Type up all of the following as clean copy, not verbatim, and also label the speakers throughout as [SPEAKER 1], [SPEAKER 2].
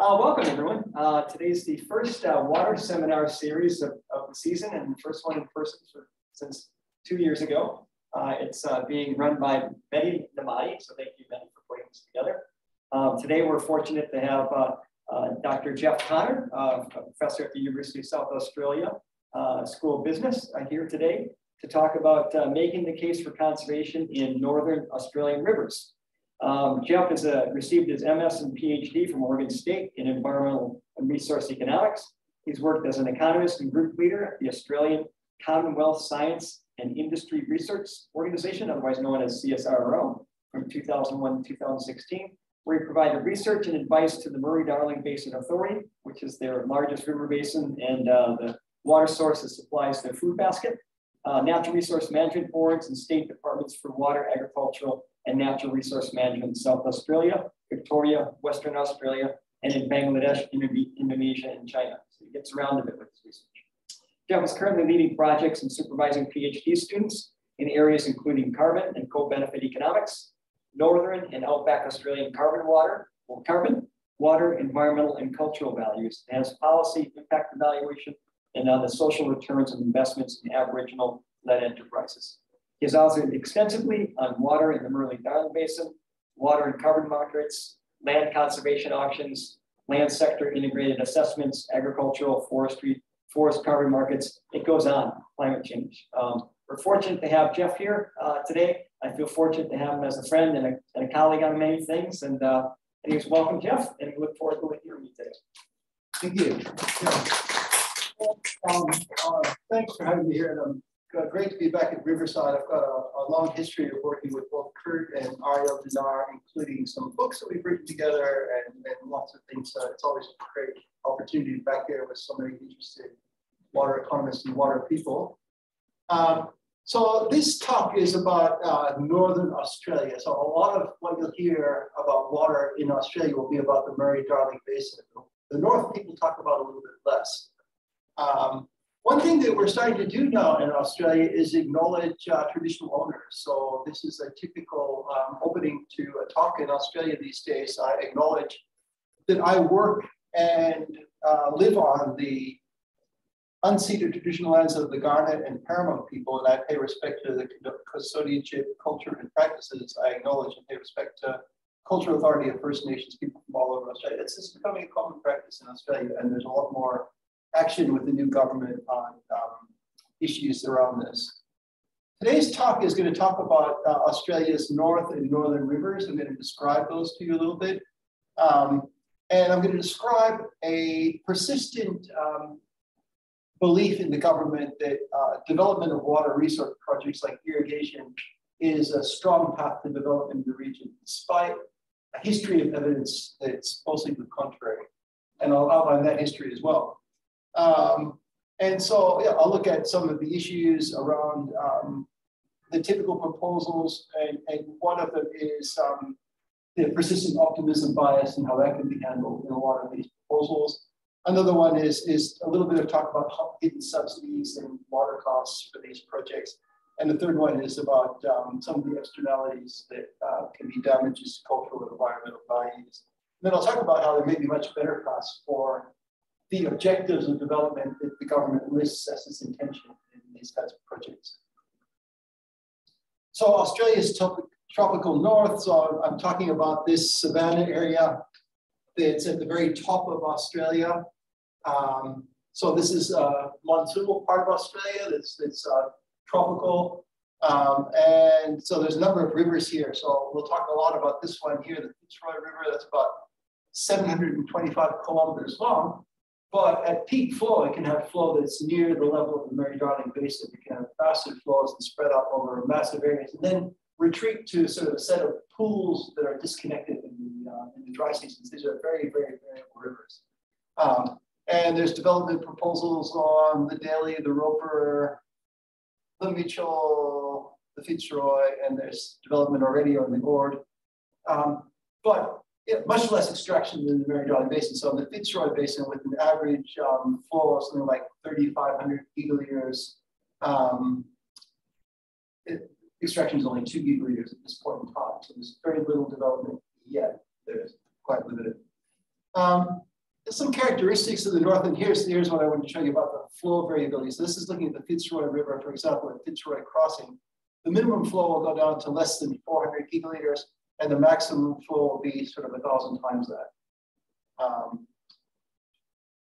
[SPEAKER 1] Welcome, everyone. Today's the first water seminar series of the season, and the first one in person since 2 years ago. It's being run by Betty Namati, so thank you, Betty, for putting this together. Today, we're fortunate to have Dr. Jeff Connor, a professor at the University of South Australia School of Business, here today to talk about making the case for conservation in Northern Australian rivers. Jeff has received his MS and PhD from Oregon State in environmental and resource economics. He's worked as an economist and group leader at the Australian Commonwealth Science and Industry Research Organization, otherwise known as CSIRO, from 2001 to 2016, where he provided research and advice to the Murray Darling Basin Authority, which is their largest river basin and the water source that supplies their food basket, natural resource management boards and state departments for water, agricultural, and natural resource management in South Australia, Victoria, Western Australia, and in Bangladesh, Indonesia, and China. So he gets around a bit with his research. Jeff is currently leading projects and supervising PhD students in areas including carbon and co-benefit economics, Northern and Outback Australian carbon, water, environmental, and cultural values, and has policy impact evaluation and the social returns of investments in Aboriginal-led enterprises. He has authored extensively on water in the Murray Darling Basin, water and carbon markets, land conservation auctions, land sector integrated assessments, agricultural, forestry, forest carbon markets. It goes on, climate change. We're fortunate to have Jeff here today. I feel fortunate to have him as a friend and a colleague on many things. And anyways, welcome, Jeff, and we look forward to hearing you today.
[SPEAKER 2] Thank you. Thanks for having me here. And great to be back at Riverside. I've got a long history of working with both Kurt and Ariel Dinar, including some books that we've written together and lots of things. It's always a great opportunity back there with so many interested water economists and water people. So this talk is about Northern Australia. So a lot of what you'll hear about water in Australia will be about the Murray Darling Basin. The North people talk about a little bit less. One thing that we're starting to do now in Australia is acknowledge traditional owners. So this is a typical opening to a talk in Australia these days. I acknowledge that I work and live on the unceded traditional lands of the Garnet and Paramount people, and I pay respect to the custodianship, culture, and practices. I acknowledge and pay respect to cultural authority of First Nations people from all over Australia. It's just becoming a common practice in Australia, and there's a lot more action with the new government on issues around this. Today's talk is going to talk about Australia's north and northern rivers. I'm going to describe those to you a little bit. And I'm going to describe a persistent belief in the government that development of water resource projects like irrigation is a strong path to development in the region, despite a history of evidence that's mostly to the contrary. And I'll outline that history as well. And so yeah, I'll look at some of the issues around the typical proposals, and one of them is the persistent optimism bias and how that can be handled in a lot of these proposals. Another one is a little bit of talk about hidden subsidies and water costs for these projects. And the third one is about some of the externalities that can be damages to cultural and environmental values. And then I'll talk about how there may be much better costs for the objectives of development that the government lists as its intention in these kinds of projects. So Australia's tropical north, so I'm talking about this savanna area that's at the very top of Australia. So this is a monsoonal part of Australia that's tropical. And so there's a number of rivers here. So we'll talk a lot about this one here, the Fitzroy River. That's about 725 kilometers long. But at peak flow, it can have flow that's near the level of the Murray Darling Basin. It can have massive flows and spread out over massive areas, and then retreat to sort of a set of pools that are disconnected in the dry seasons. These are very, very variable rivers. And there's development proposals on the Daly, the Roper, the Mitchell, the Fitzroy, and there's development already on the Ord. But much less extraction than the Murray Darling Basin. So in the Fitzroy Basin, with an average flow of something like 3,500 gigaliters, extraction is only 2 gigaliters at this point in time. So there's very little development yet. There's quite limited. some characteristics of the north, and here's what I want to show you about the flow variability. So this is looking at the Fitzroy River, for example, at Fitzroy Crossing. The minimum flow will go down to less than 400 gigaliters, and the maximum flow will be sort of 1,000 times that.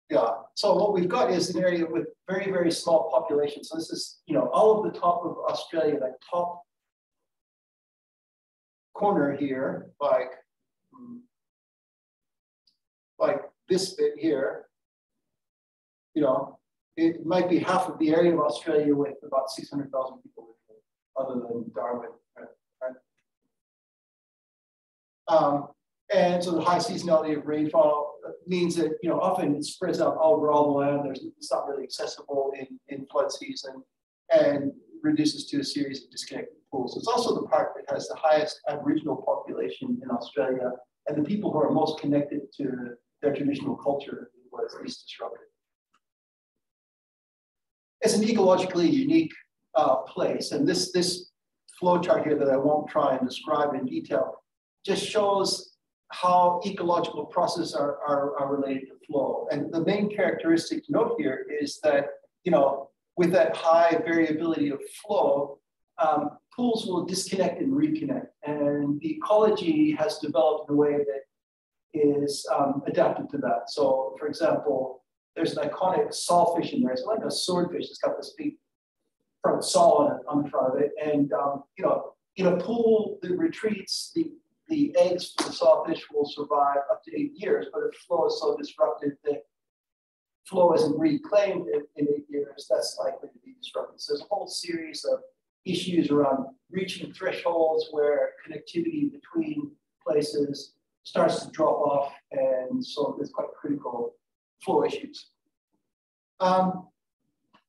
[SPEAKER 2] Yeah, so what we've got is an area with very, very small population. So this is, all of the top of Australia, that top corner here, like this bit here, it might be half of the area of Australia with about 600,000 people living, other than Darwin, right? And so the high seasonality of rainfall means that, often it spreads out over all the land. It's not really accessible in flood season, and reduces to a series of disconnected pools. It's also the part that has the highest Aboriginal population in Australia, and the people who are most connected to their traditional culture was least disrupted. It's an ecologically unique place, and this flow chart here that I won't try and describe in detail just shows how ecological processes are related to flow. And the main characteristic to note here is that, with that high variability of flow, pools will disconnect and reconnect. And the ecology has developed in a way that is adapted to that. So, for example, there's an iconic sawfish in there. It's like a swordfish. It's got this big front saw on the front of it. And, in a pool that retreats, the eggs for the sawfish will survive up to 8 years, but if flow is so disrupted that flow isn't reclaimed in 8 years, that's likely to be disrupted. So there's a whole series of issues around reaching thresholds where connectivity between places starts to drop off, and so there's quite critical flow issues.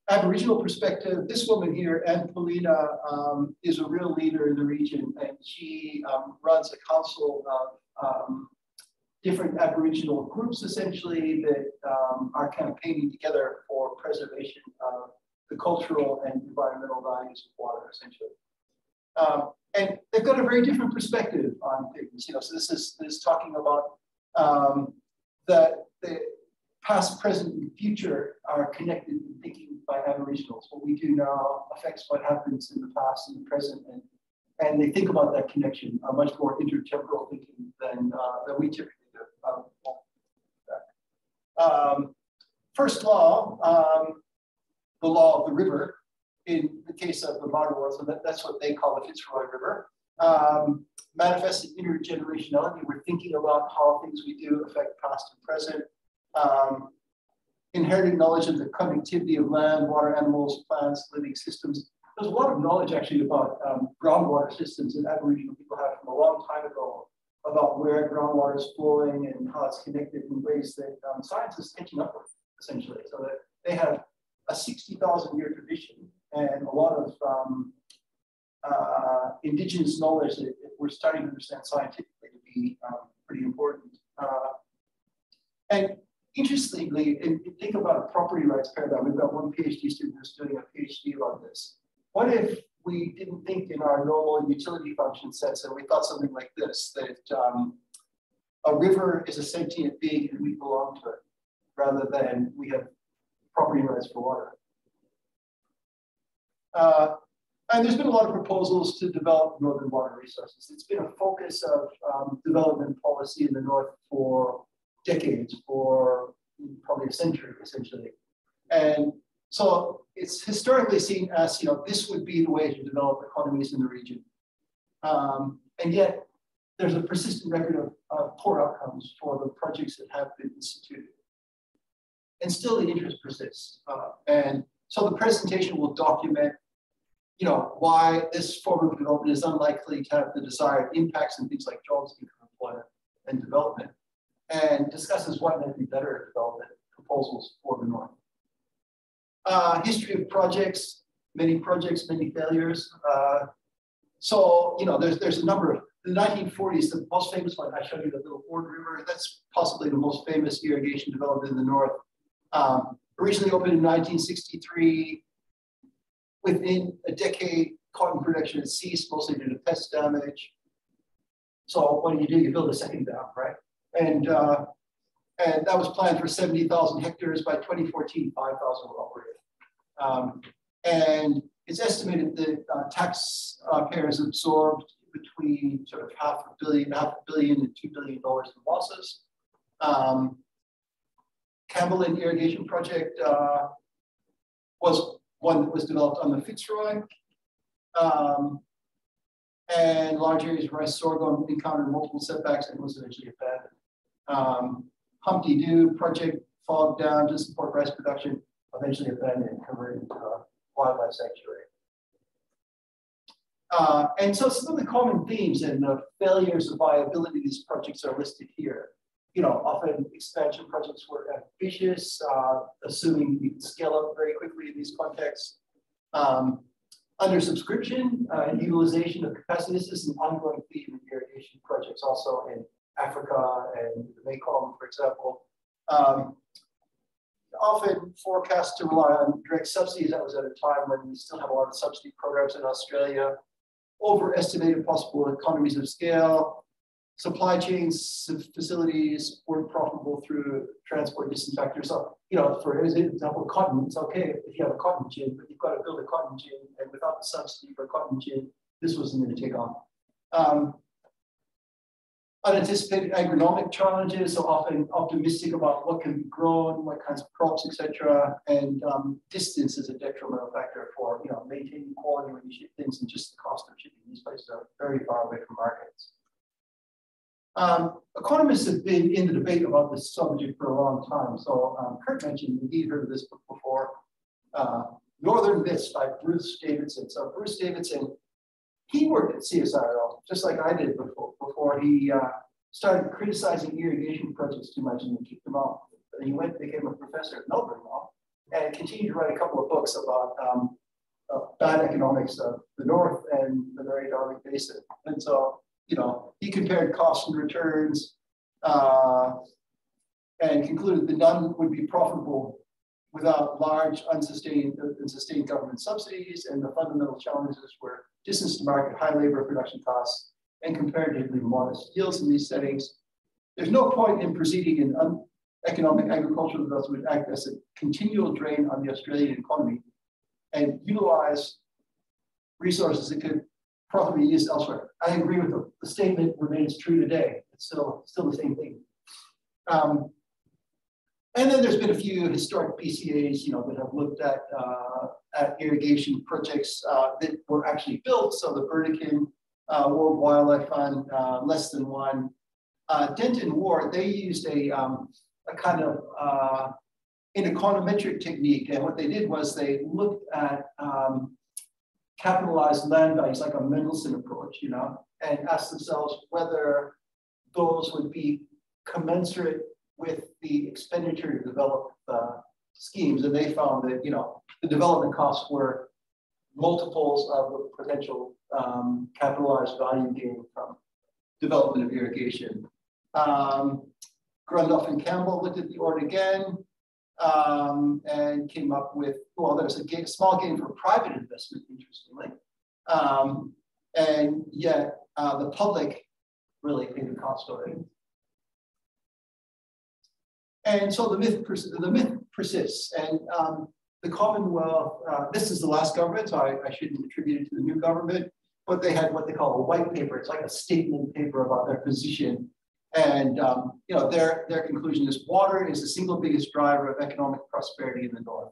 [SPEAKER 2] Aboriginal perspective, this woman here, Anne Paulina, is a real leader in the region, and she runs a council of different Aboriginal groups, essentially, that are campaigning together for preservation of the cultural and environmental values of water, essentially. And they've got a very different perspective on things. So this is talking about that the past, present, and future are connected in thinking by Aboriginals. What we do now affects what happens in the past and the present, and they think about that connection, a much more intertemporal thinking than we typically do. First law, the law of the river, in the case of the modern world, so that's what they call the Fitzroy River, manifested intergenerationality. We're thinking about how things we do affect past and present. Inherited knowledge of the connectivity of land, water, animals, plants, living systems. There's a lot of knowledge actually about groundwater systems that Aboriginal people have from a long time ago, about where groundwater is flowing and how it's connected in ways that science is catching up with, essentially. So that they have a 60,000-year tradition and a lot of indigenous knowledge that we're starting to understand scientifically to be pretty important. And interestingly, and think about a property rights paradigm. We've got one PhD student who's doing a PhD on this. What if we didn't think in our normal utility function sense and we thought something like this, that a river is a sentient being and we belong to it, rather than we have property rights for water? And there's been a lot of proposals to develop northern water resources. It's been a focus of development policy in the north for decades, for probably a century, essentially. And so it's historically seen as, this would be the way to develop economies in the region. And yet there's a persistent record of poor outcomes for the projects that have been instituted. And still the interest persists. And so the presentation will document why this form of development is unlikely to have the desired impacts in things like jobs, income, employment, and development, and discusses what might be better development proposals for the North. History of projects, many failures. So, there's a number of, the 1940s, the most famous one, I showed you the Little Ord River, that's possibly the most famous irrigation development in the North. Originally opened in 1963, within a decade, cotton production had ceased, mostly due to pest damage. So what do? You build a second dam, right? And And that was planned for 70,000 hectares. By 2014, 5,000 were operating. And it's estimated that taxpayers absorbed between sort of $500 million and $2 billion in losses. Camelin irrigation project was one that was developed on the Fitzroy. And large areas of rice sorghum encountered multiple setbacks and was eventually abandoned. Humpty Doo project fogged down to support rice production, eventually abandoned and converted into a wildlife sanctuary. And so some of the common themes and the failures of viability of these projects are listed here. You know, often expansion projects were ambitious, assuming you can scale up very quickly in these contexts. Under subscription and utilization of capacity, this is an ongoing theme in irrigation projects, also in Africa and the Mekong, for example. Often forecast to rely on direct subsidies. That was at a time when we still have a lot of subsidy programs in Australia. Overestimated possible economies of scale. Supply chains facilities weren't profitable through transport distance factors. So, you know, for example, cotton, it's okay if you have a cotton gin, but you've got to build a cotton gin, and without the subsidy for cotton gin, this wasn't going to take on. Unanticipated agronomic challenges, so often optimistic about what can be grown, what kinds of crops, etc. And distance is a detrimental factor for, you know, maintaining quality when you ship things, and just the cost of shipping. These places are very far away from markets. Economists have been in the debate about this subject for a long time. So Kurt mentioned, indeed heard of this book before, Northern Myths by Bruce Davidson. So Bruce Davidson, he worked at CSIRO, just like I did before he started criticizing irrigation projects too much and kicked them off. And he went and became a professor at Melbourne Law and continued to write a couple of books about bad economics of the North and the Murray Darling Basin. And so, you know, he compared costs and returns and concluded that none would be profitable without large, unsustained and sustained government subsidies, and the fundamental challenges were distance to market, high labor production costs, and comparatively modest yields in these settings. There's no point in proceeding in economic agricultural development would act as a continual drain on the Australian economy and utilize resources that could probably be used elsewhere. I agree with the statement remains true today. It's still the same thing. And then there's been a few historic PCAs, you know, that have looked at irrigation projects that were actually built. So the Burdekin World Wildlife Fund, Less Than One, Denton Ward, they used a kind of an econometric technique. And what they did was they looked at capitalized land values, like a Mendelssohn approach, you know, and asked themselves whether those would be commensurate with the expenditure to develop schemes. And they found that, you know, the development costs were multiples of the potential capitalized value gain from development of irrigation. Grundoff and Campbell looked at the order again and came up with, well, there's a small gain for private investment, interestingly. And yet the public really paid the cost of it. And so the myth persists. And the Commonwealth, this is the last government, so I shouldn't attribute it to the new government, but they had what they call a white paper. It's like a statement paper about their position. And you know, their conclusion is water is the single biggest driver of economic prosperity in the North.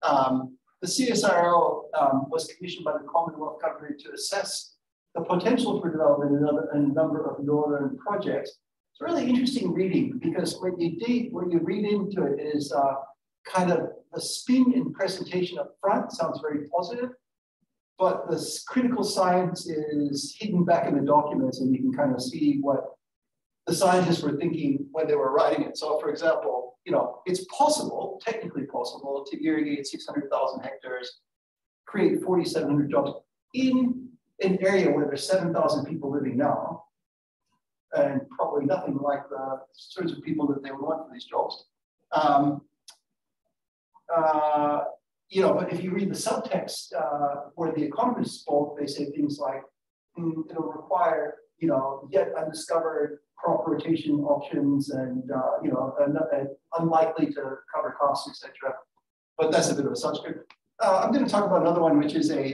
[SPEAKER 2] The CSIRO was commissioned by the Commonwealth government to assess the potential for development in a number of northern projects. It's really interesting reading, because what you read into it is kind of the spin and presentation up front sounds very positive, but the critical science is hidden back in the documents, and you can kind of see what the scientists were thinking when they were writing it. So, for example, you know, it's possible, technically possible, to irrigate 600,000 hectares, create 4,700 jobs in an area where there's 7,000 people living now, and probably nothing like the sorts of people that they would want for these jobs. You know, but if you read the subtext where the economists spoke, they say things like, it'll require, you know, yet undiscovered crop rotation options and, and unlikely to cover costs, etc. But that's a bit of a subscript. I'm going to talk about another one, which is a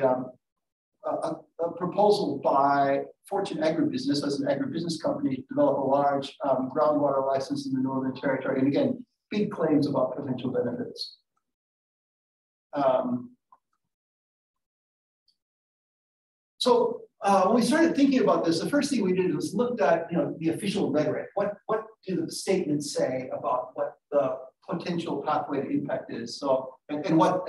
[SPEAKER 2] proposal by Fortune Agribusiness as an agribusiness company to develop a large groundwater license in the Northern Territory. And again, big claims about potential benefits. So when we started thinking about this, the first thing we did was looked at the official rhetoric. What do the statements say about what the potential pathway to impact is? So and what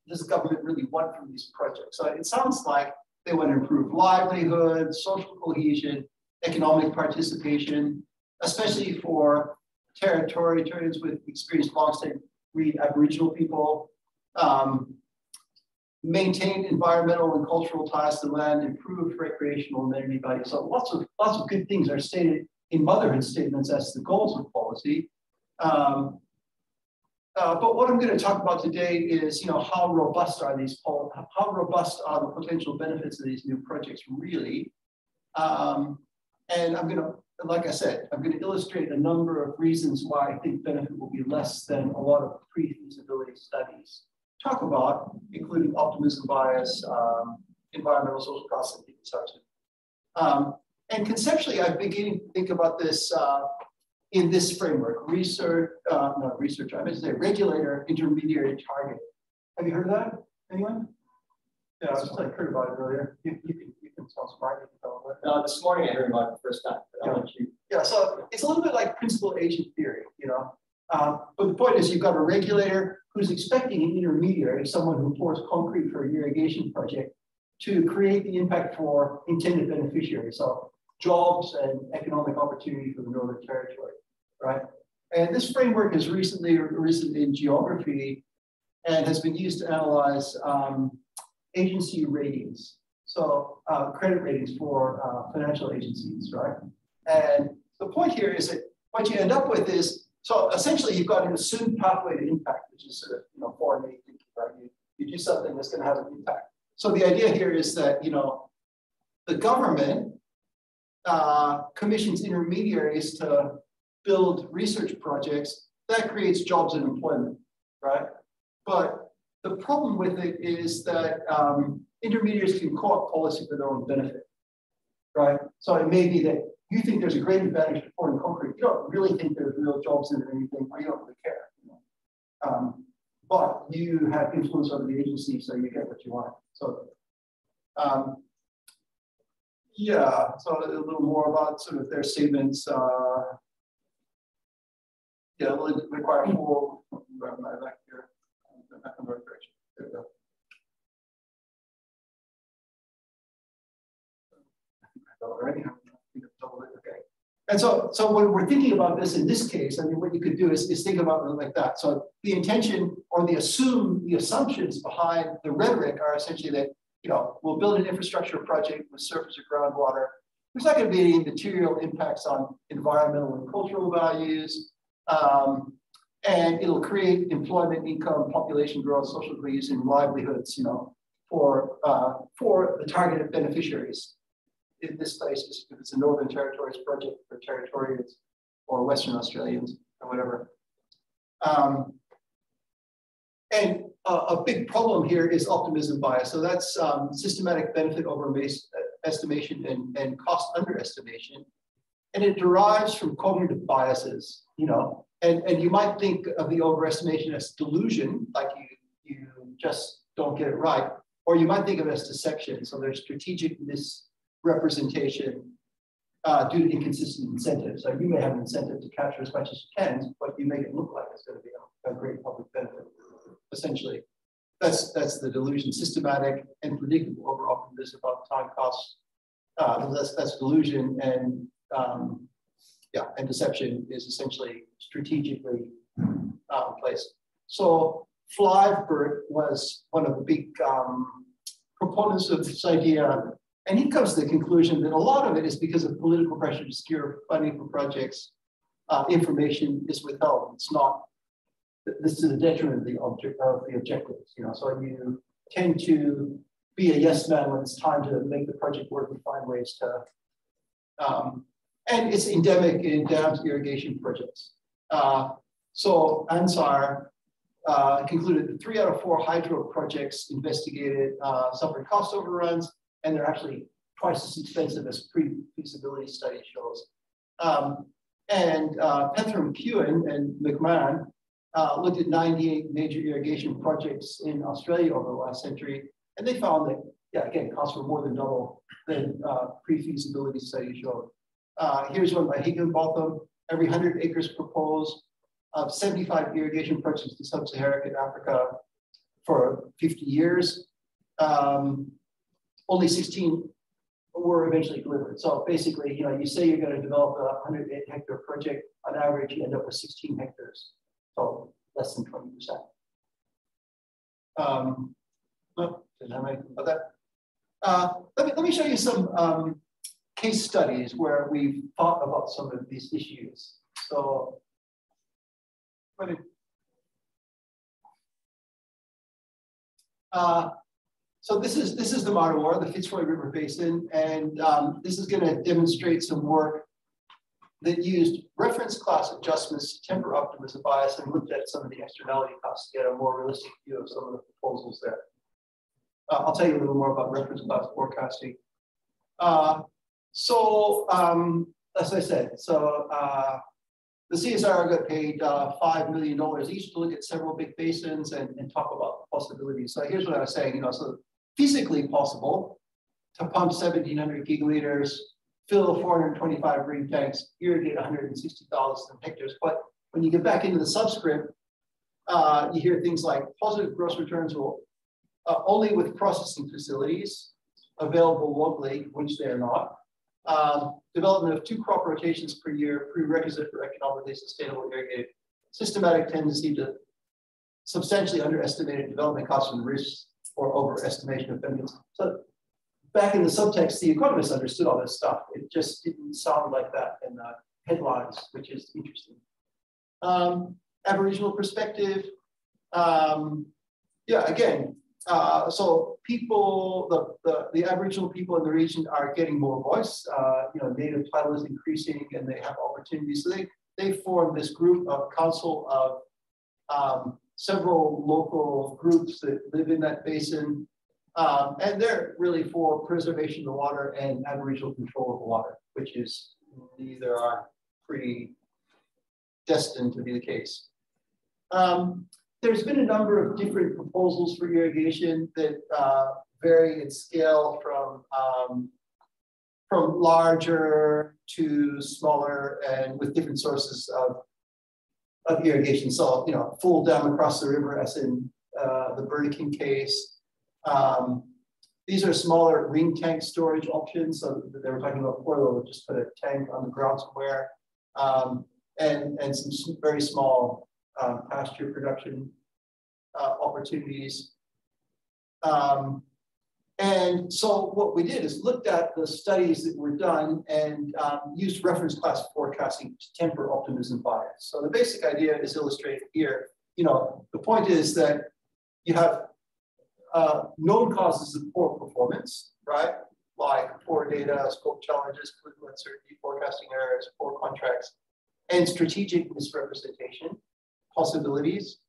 [SPEAKER 2] does the government really want from these projects? So it sounds like they want to improve livelihood, social cohesion, economic participation, especially for territories with experienced long-stay Aboriginal people, maintain environmental and cultural ties to land, improve recreational amenity value. So lots of good things are stated in motherhood statements as the goals of policy. But what I'm going to talk about today is, how robust are the potential benefits of these new projects really? And I'm going to, like I said, I'm going to illustrate a number of reasons why I think benefit will be less than a lot of pre-feasibility studies talk about, including optimism bias, environmental social costs, and consumption. And conceptually, I've been beginning to think about this in this framework: regulator, intermediary, target. Have you heard of that? Anyone? Yeah, I was just heard about it earlier. You can sound smart.
[SPEAKER 1] This morning I heard about it the first time.
[SPEAKER 2] Yeah, so it's a little bit like principal agent theory, But the point is, you've got a regulator who's expecting an intermediary, someone who pours concrete for an irrigation project, to create the impact for intended beneficiaries. So jobs and economic opportunity for the Northern Territory, right? And this framework has recently arisen in geography and has been used to analyze agency ratings. So credit ratings for financial agencies, right? And the point here is that what you end up with is, so essentially you've got an assumed pathway to impact, which is sort of, foreign aid thinking, right? You do something that's going to have an impact. So the idea here is that, the government commissions intermediaries to build research projects that creates jobs and employment, right? But the problem with it is that intermediaries can co-opt policy for their own benefit, right? So it may be that you think there's a great advantage to pouring concrete. You don't really think there's real jobs in it or anything, or you don't really care. But you have influence over the agency, so you get what you want. So, yeah, so a little more about sort of their statements. Yeah, will it require full, back here, back in the right direction. There we go. Already. Okay. And so when we're thinking about this in this case, I mean, what you could do is think about it like that. So the intention or the assumptions behind the rhetoric are essentially that, we'll build an infrastructure project with surface or groundwater. There's not going to be any material impacts on environmental and cultural values. And it'll create employment, income, population growth, social cohesion, livelihoods, for the targeted beneficiaries. In this place, if it's a Northern Territories project for Territorians or Western Australians or whatever. And a big problem here is optimism bias. So that's systematic benefit over estimation and cost underestimation. And it derives from cognitive biases, and you might think of the overestimation as delusion, like you just don't get it right, or you might think of it as deception. So there's strategic misrepresentation due to inconsistent incentives. So you may have an incentive to capture as much as you can, but you make it look like it's going to be a great public benefit. Essentially, that's the delusion. Systematic and predictable over-optimism about time costs. That's delusion, and and deception is essentially strategically placed. So Flyvebert was one of the big proponents of this idea, and he comes to the conclusion that a lot of it is because of political pressure to secure funding for projects. Information is withheld. It's not. This is to the detriment of the objectives. So you tend to be a yes man when it's time to make the project work and find ways to And it's endemic in dams irrigation projects. So ANSAR concluded that 3 out of 4 hydro projects investigated suffered cost overruns, and they're actually twice as expensive as pre-feasibility study shows. And Pethram, Kewen, and McMahon looked at 98 major irrigation projects in Australia over the last century, and they found that, yeah, again, costs were more than double than pre-feasibility study showed. Here's one by Higginbotham. Every 100 acres proposed of 75 irrigation projects in sub-Saharan Africa for 50 years. Only 16 were eventually delivered. So basically, you know, you say you're going to develop a 100-hectare project, on average, you end up with 16 hectares. So less than 20%. Didn't have anything about that. Let me show you some case studies where we've thought about some of these issues. So, so this is the Marwar, the Fitzroy River Basin, and this is going to demonstrate some work that used reference class adjustments to temper optimism bias and looked at some of the externality costs to get a more realistic view of some of the proposals there. I'll tell you a little more about reference class forecasting. As I said, the CSIR got paid $5 million each to look at several big basins and talk about the possibilities. So here's what I was saying, you know, so physically possible to pump 1,700 gigaliters, fill 425 green tanks, irrigate 160,000 hectares. But when you get back into the subscript, you hear things like positive gross returns will only with processing facilities available locally, which they are not. Development of 2 crop rotations per year, prerequisite for economically sustainable irrigated. Systematic tendency to substantially underestimated development costs and risks or overestimation of benefits. So back in the subtext, the economists understood all this stuff. It just didn't sound like that in the headlines, which is interesting. Aboriginal perspective. Yeah, again, so people, the Aboriginal people in the region are getting more voice. You know, native title is increasing and they have opportunities. So they formed this group of council of several local groups that live in that basin. And they're really for preservation of the water and Aboriginal control of the water, which is either are pretty destined to be the case. There's been a number of different proposals for irrigation that vary in scale from larger to smaller and with different sources of irrigation. So, you know, full dam across the river, as in the Burger King case. These are smaller ring tank storage options. So they were talking about before, they'll just put a tank on the ground somewhere, and some very small pasture production opportunities. And so what we did is looked at the studies that were done and used reference class forecasting to temper optimism bias. So the basic idea is illustrated here. You know, the point is that you have known causes of poor performance, right? Like poor data, scope challenges, political uncertainty, forecasting errors, poor contracts, and strategic misrepresentation possibilities.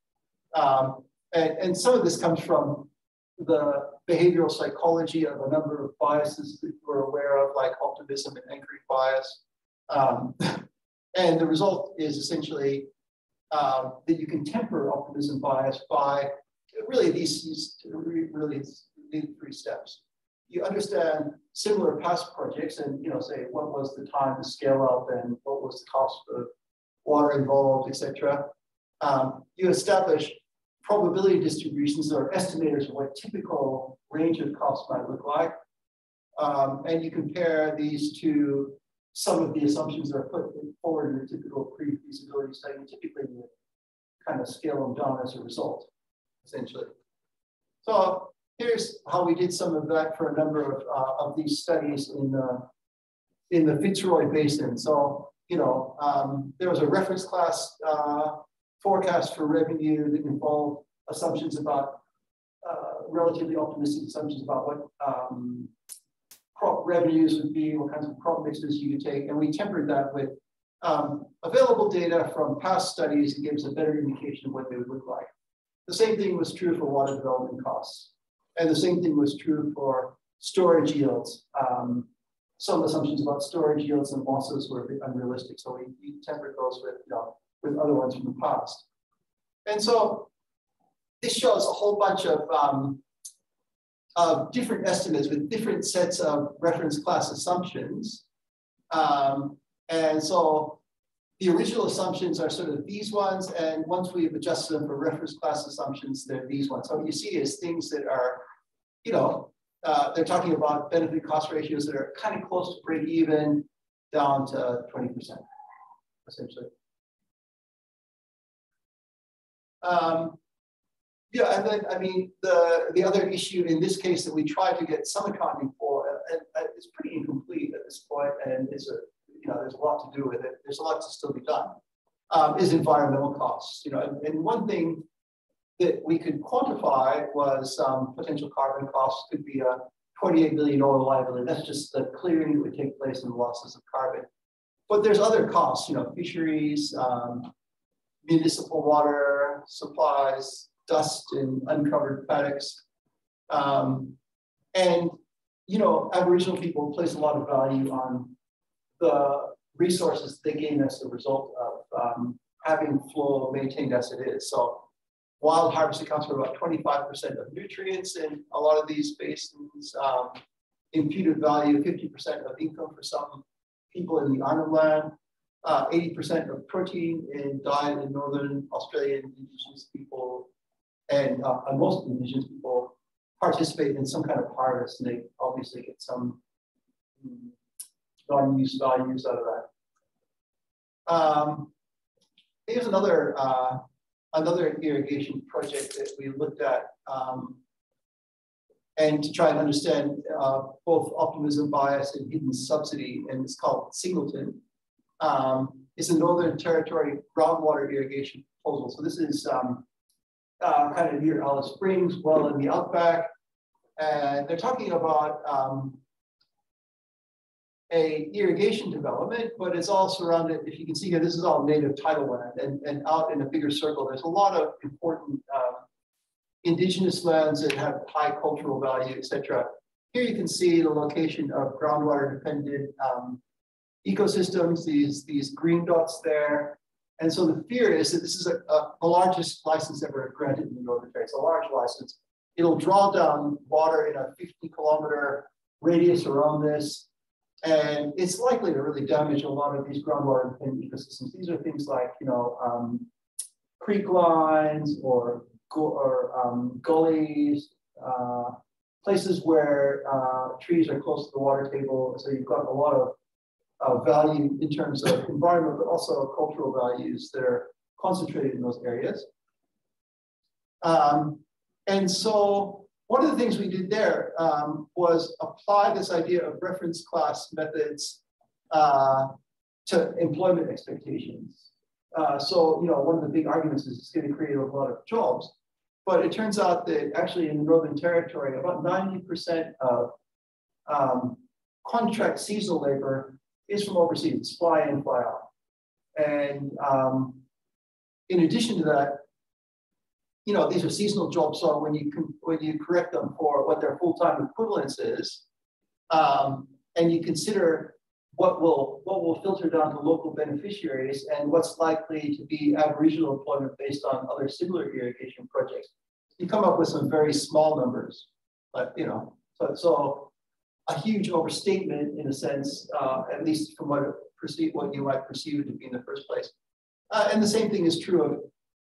[SPEAKER 2] And some of this comes from the behavioral psychology of a number of biases that we're aware of, like optimism and anchoring bias. And the result is essentially that you can temper optimism bias by really these 3 steps. You understand similar past projects and, you know, say what was the time to scale up and what was the cost of water involved, etc. You establish probability distributions or estimators of what typical range of costs might look like. And you compare these to some of the assumptions that are put forward in a typical pre-feasibility study. Typically, you kind of scale them down as a result, essentially. So here's how we did some of that for a number of these studies in the Fitzroy Basin. So, you know, there was a reference class forecast for revenue that involved assumptions about relatively optimistic assumptions about what crop revenues would be, what kinds of crop mixes you could take, and we tempered that with available data from past studies. It gives a better indication of what they would look like. The same thing was true for water development costs, and the same thing was true for storage yields. Some assumptions about storage yields and losses were a bit unrealistic, so we tempered those with, with other ones from the past. And so this shows a whole bunch of different estimates with different sets of reference class assumptions. And so the original assumptions are sort of these ones, and once we've adjusted them for reference class assumptions, they're these ones. So what you see is things that are, they're talking about benefit cost ratios that are kind of close to break even down to 20%, essentially. Yeah, and then, I mean, the other issue in this case that we tried to get some accounting for, and it's pretty incomplete at this point, and it's there's a lot to do with it. There's a lot to still be done, is environmental costs. And one thing that we could quantify was potential carbon costs. Could be a $28 billion liability. That's just the clearing that would take place and the losses of carbon. But there's other costs, fisheries, municipal water supplies, dust in uncovered paddocks. And, Aboriginal people place a lot of value on the resources they gain as a result of having flow maintained as it is. So wild harvest accounts for about 25% of nutrients in a lot of these basins. Imputed value, 50% of income for some people in the island land. 80% of protein in diet in Northern Australian Indigenous people, and most Indigenous people participate in some kind of harvest, and they obviously get some non-use values out of that. Here's another irrigation project that we looked at, and to try and understand both optimism bias and hidden subsidy, and it's called Singleton. It's a Northern Territory groundwater irrigation proposal. So this is kind of near Alice Springs, well in the outback, and they're talking about a irrigation development, but it's all surrounded. If you can see here, this is all native tidal land, and out in a bigger circle, there's a lot of important indigenous lands that have high cultural value, etc. Here you can see the location of groundwater dependent ecosystems, these green dots there. And so the fear is that this is the largest license ever granted in the Northern Territory. It's a large license. It'll draw down water in a 50-kilometer radius around this. And it's likely to really damage a lot of these groundwater dependent ecosystems. These are things like, creek lines or gullies, places where trees are close to the water table. So you've got a lot of value in terms of environment, but also cultural values that are concentrated in those areas. And so one of the things we did there was apply this idea of reference class methods to employment expectations. So, one of the big arguments is it's going to create a lot of jobs, but it turns out that actually in the Northern Territory, about 90% of contract seasonal labor is from overseas. It's fly in, fly out. And in addition to that, these are seasonal jobs. So when you correct them for what their full-time equivalence is, and you consider what will filter down to local beneficiaries and what's likely to be Aboriginal employment based on other similar irrigation projects, you come up with some very small numbers. But so a huge overstatement in a sense, at least from what you might perceive it to be in the first place. And the same thing is true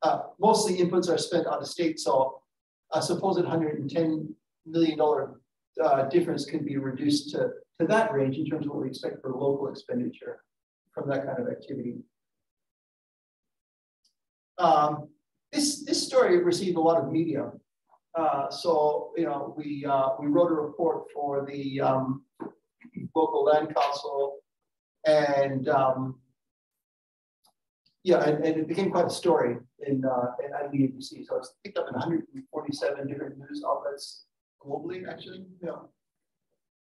[SPEAKER 2] of most of the inputs are spent out of state. So a supposed $110 million difference can be reduced to that range in terms of what we expect for local expenditure from that kind of activity. This story received a lot of media. So we wrote a report for the local land council, and and it became quite a story in IDBC. So it's picked up in 147 different news outlets globally, actually.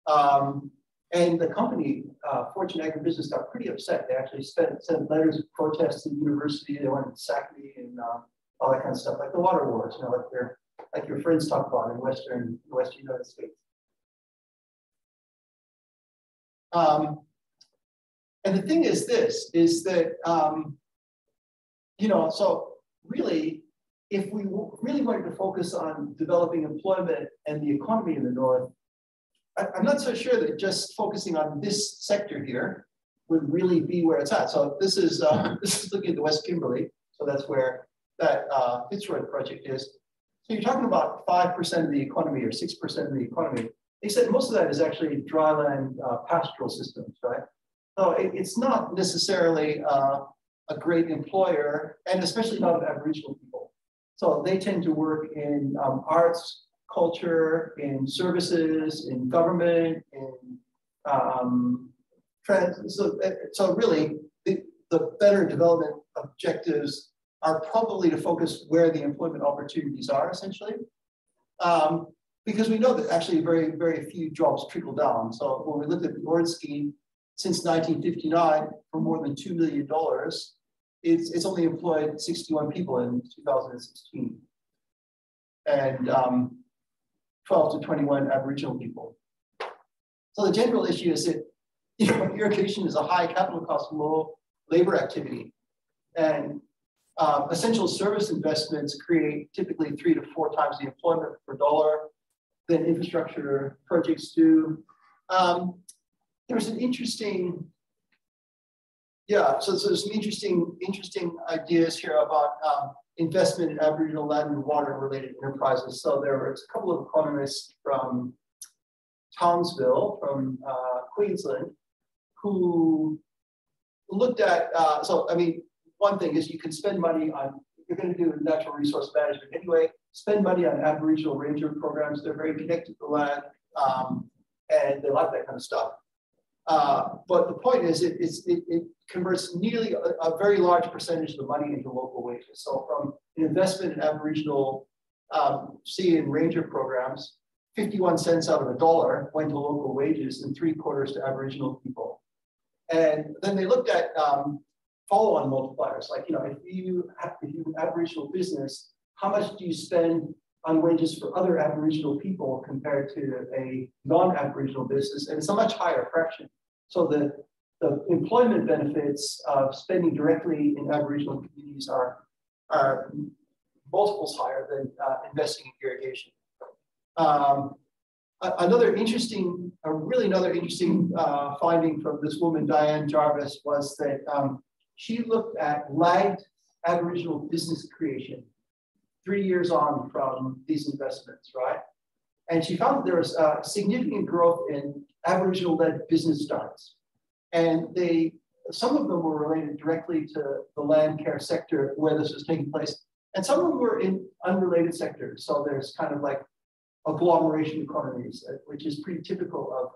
[SPEAKER 2] And the company, Fortune Agribusiness, got pretty upset. They actually sent letters of protest to the university. They wanted to sack me and all that kind of stuff, like the water wars, you know, like your friends talk about in Western United States. And the thing is this, is that, you know, so really, if we really wanted to focus on developing employment and the economy in the North, I'm not so sure that just focusing on this sector here would really be where it's at. So this is looking at the West Kimberley. So that's where that Fitzroy project is. So you're talking about 5% of the economy or 6% of the economy. Except most of that is actually dryland pastoral systems, right? So it's not necessarily a great employer, and especially not of Aboriginal people. So they tend to work in arts, culture, in services, in government, in so really the better development objectives are probably to focus where the employment opportunities are, essentially. Because we know that actually very, very few jobs trickle down. So when we looked at the Ord scheme, since 1959, for more than $2 million, it's only employed 61 people in 2016. And 12 to 21 Aboriginal people. So the general issue is that, you know, irrigation is a high capital cost, low labor activity. And essential service investments create typically 3 to 4 times the employment per dollar than infrastructure projects do. There's an interesting, so there's some interesting ideas here about investment in Aboriginal land and water related enterprises. So there was a couple of economists from Townsville, from Queensland, who looked at, so I mean, one thing is you can spend money on, you're going to do natural resource management anyway, spend money on Aboriginal ranger programs. They're very connected to the land and they like that kind of stuff. But the point is it converts nearly a very large percentage of the money into local wages. So from an investment in Aboriginal sea and ranger programs, 51 cents out of a dollar went to local wages and 3/4 to Aboriginal people. And then they looked at follow-on multipliers, like, you know, if you have an Aboriginal business, how much do you spend on wages for other Aboriginal people compared to a non-Aboriginal business? And it's a much higher fraction. So the employment benefits of spending directly in Aboriginal communities are multiples higher than investing in irrigation. Another interesting finding from this woman, Diane Jarvis, was that she looked at lagged Aboriginal business creation 3 years on from these investments, right? And she found that there was significant growth in Aboriginal-led business starts. And some of them were related directly to the land care sector where this was taking place. And some of them were in unrelated sectors. So there's kind of like agglomeration economies, which is pretty typical of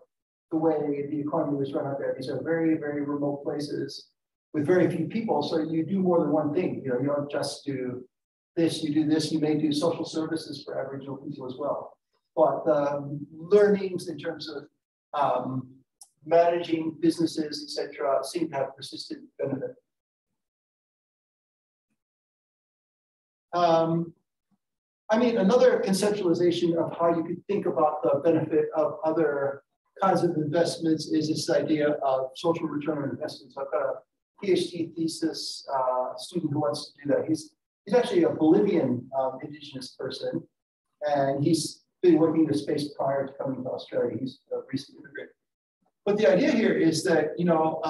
[SPEAKER 2] the way the economy was run out there. These are very, very remote places with very few people. So you do more than one thing. You know, you don't just do this, you do this, you may do social services for Aboriginal people as well. But the learnings in terms of managing businesses, etc., seem to have persistent benefit. I mean, another conceptualization of how you could think about the benefit of other kinds of investments is this idea of social return on investment. So I've got a PhD thesis student who wants to do that. He's actually a Bolivian indigenous person, and he's been working in the space prior to coming to Australia. He's a recent immigrant. But the idea here is that, you know,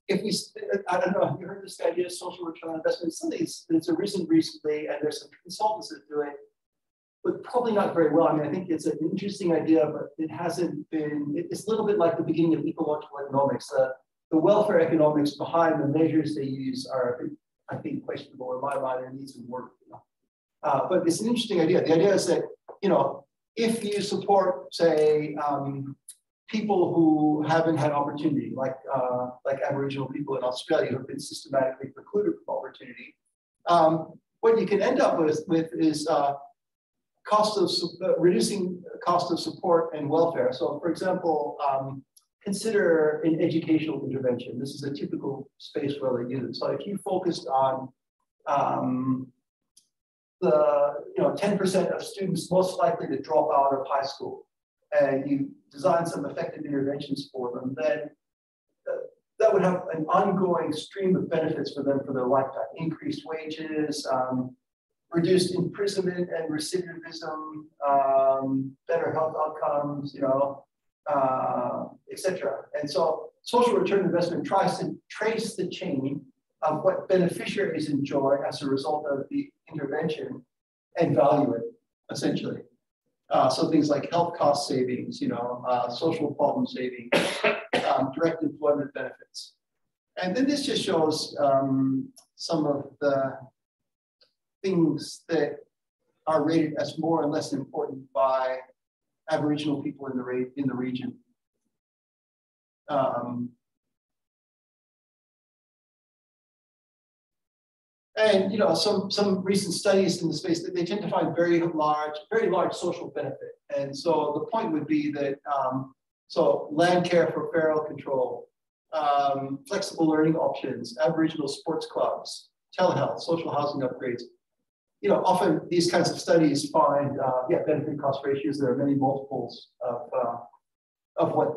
[SPEAKER 2] if we, I don't know, have you heard this idea of social return on investment? It's something that's arisen recently, and there's some consultants that do it, but probably not very well. I mean, I think it's an interesting idea, but it hasn't been, it's a little bit like the beginning of ecological economics. The welfare economics behind the measures they use are, I think, questionable in my mind and need some work. You know? But it's an interesting idea. The idea is that, you know, if you support, say, people who haven't had opportunity, like Aboriginal people in Australia who have been systematically precluded from opportunity, what you can end up with is reducing cost of support and welfare. So for example, consider an educational intervention. This is a typical space where they use it. So if you focused on the 10% of students most likely to drop out of high school, and you design some effective interventions for them, then that would have an ongoing stream of benefits for them for their lifetime. Increased wages, reduced imprisonment and recidivism, better health outcomes, etc. And so social return investment tries to trace the chain of what beneficiaries enjoy as a result of the intervention and value it, essentially. So things like health cost savings, social problem savings, direct employment benefits. And then this just shows some of the things that are rated as more and less important by Aboriginal people in the region. And some recent studies in the space that they tend to find very large social benefit. And so the point would be that so land care for feral control, flexible learning options, Aboriginal sports clubs, telehealth, social housing upgrades. Often these kinds of studies find benefit cost ratios that are many multiples of what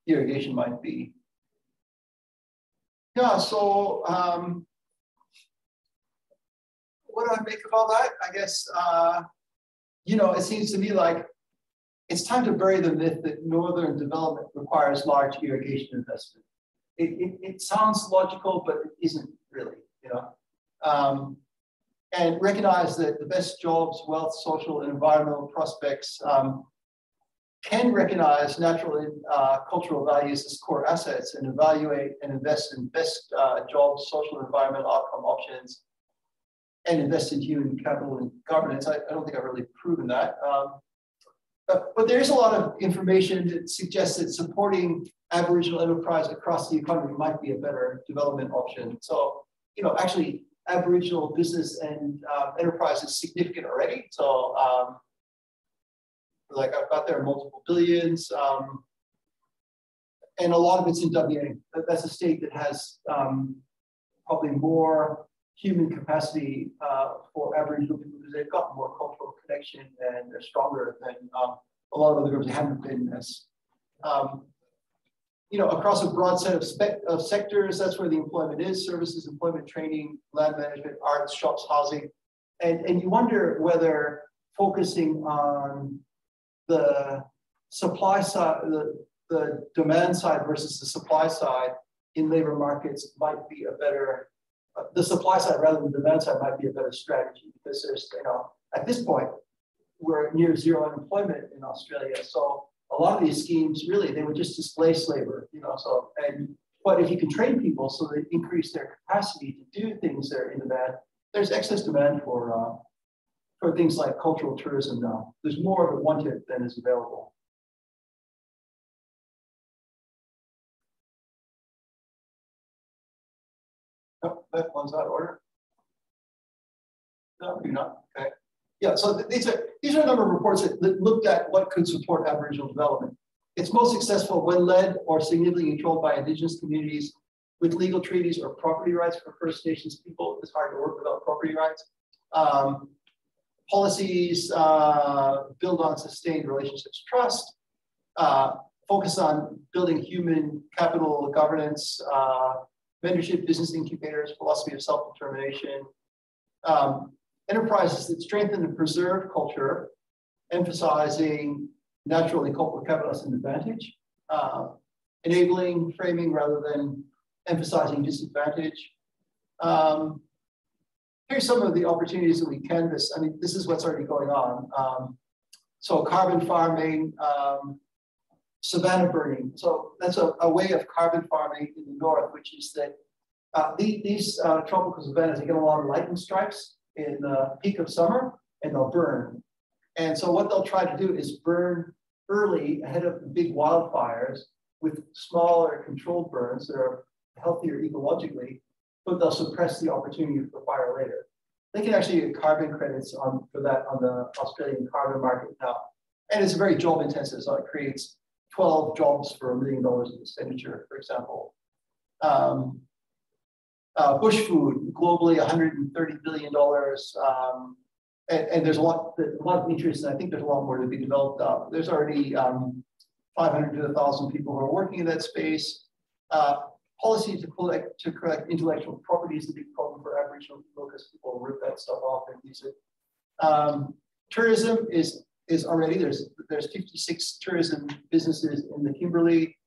[SPEAKER 2] irrigation might be. Yeah, so what do I make of all that? I guess, it seems to me like it's time to bury the myth that northern development requires large irrigation investment. It sounds logical, but it isn't really, and recognize that the best jobs, wealth, social, and environmental prospects can recognize natural and cultural values as core assets and evaluate and invest in best jobs, social and environmental outcome options, and invest in human capital and governance. I don't think I've really proven that. But there is a lot of information that suggests that supporting Aboriginal enterprise across the economy might be a better development option. So, actually, Aboriginal business and enterprise is significant already. So, like I've got there multiple billions, and a lot of it's in WA. That's a state that has probably more human capacity for Aboriginal people because they've got more cultural connection and they're stronger than a lot of other groups that haven't been as, across a broad set of sectors. That's where the employment is: services, employment, training, land management, arts, shops, housing. And you wonder whether focusing on the supply side, the demand side versus the supply side in labor markets might be a better, the supply side rather than the demand side might be a better strategy, because there's, at this point, we're near zero unemployment in Australia. So a lot of these schemes, really, they would just displace labor, but if you can train people so they increase their capacity to do things that are in demand, there's excess demand for things like cultural tourism now. There's more of it wanted than is available. Oh, that one's out of order. No, maybe not. Okay. Yeah, so these are a number of reports that looked at what could support Aboriginal development. It's most successful when led or significantly controlled by Indigenous communities with legal treaties or property rights for First Nations people. It's hard to work without property rights. Policies build on sustained relationships, trust, focus on building human capital governance, mentorship, business incubators, philosophy of self-determination, enterprises that strengthen and preserve culture, emphasizing natural and cultural capitalist advantage, enabling framing rather than emphasizing disadvantage. Here's some of the opportunities that we canvass. I mean, this is what's already going on. So carbon farming, savanna burning. So that's a way of carbon farming in the north, which is that these tropical savannas, they get a lot of lightning strikes in the peak of summer, and they'll burn. And so what they'll try to do is burn early ahead of the big wildfires with smaller controlled burns that are healthier ecologically, but they'll suppress the opportunity for fire later. they can actually get carbon credits for that on the Australian carbon market now. And it's very job intensive, so it creates 12 jobs for $1 million of expenditure, for example. Bush food, globally $130 billion. And there's a lot of interest, and I think there's a lot more to be developed. There's already 500 to 1,000 people who are working in that space. Policy to collect intellectual property is a big problem for Aboriginal people because people rip that stuff off and use it. Tourism is already, there's 56 tourism businesses in the Kimberley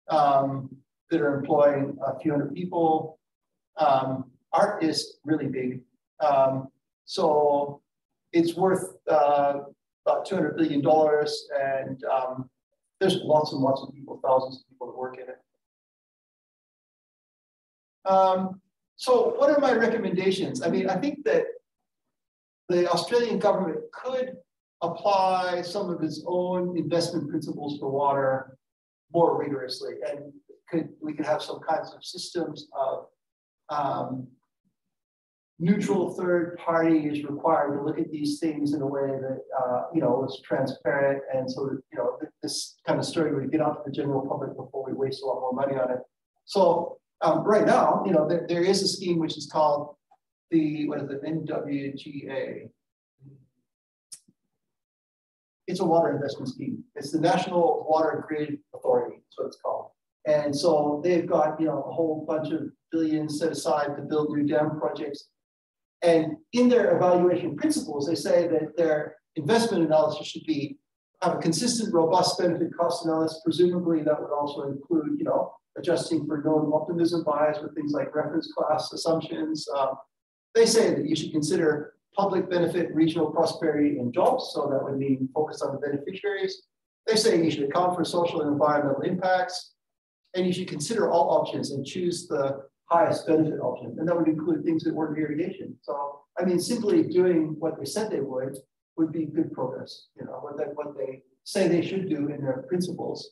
[SPEAKER 2] that are employing a few hundred people. Art is really big. So it's worth about $200 billion, and there's lots and lots of people, thousands of people that work in it. So what are my recommendations? I mean, I think that the Australian government could apply some of its own investment principles for water more rigorously, and we could have some kinds of systems of neutral third parties required to look at these things in a way that is transparent, and so that this kind of story would get out to the general public before we waste a lot more money on it. So right now, there is a scheme which is called the NWGA. It's a water investment scheme. It's the National Water Grid Authority. That's what it's called. And so they've got a whole bunch of billions set aside to build new dam projects. And in their evaluation principles, they say that their investment analysis should have a consistent, robust benefit cost analysis. Presumably, that would also include, adjusting for known optimism bias with things like reference class assumptions. They say that you should consider public benefit, regional prosperity, and jobs. So that would mean focus on the beneficiaries. They say you should account for social and environmental impacts, and you should consider all options and choose the highest benefit option. And that would include things that work in irrigation. So, I mean, simply doing what they said they would be good progress. What they say they should do in their principles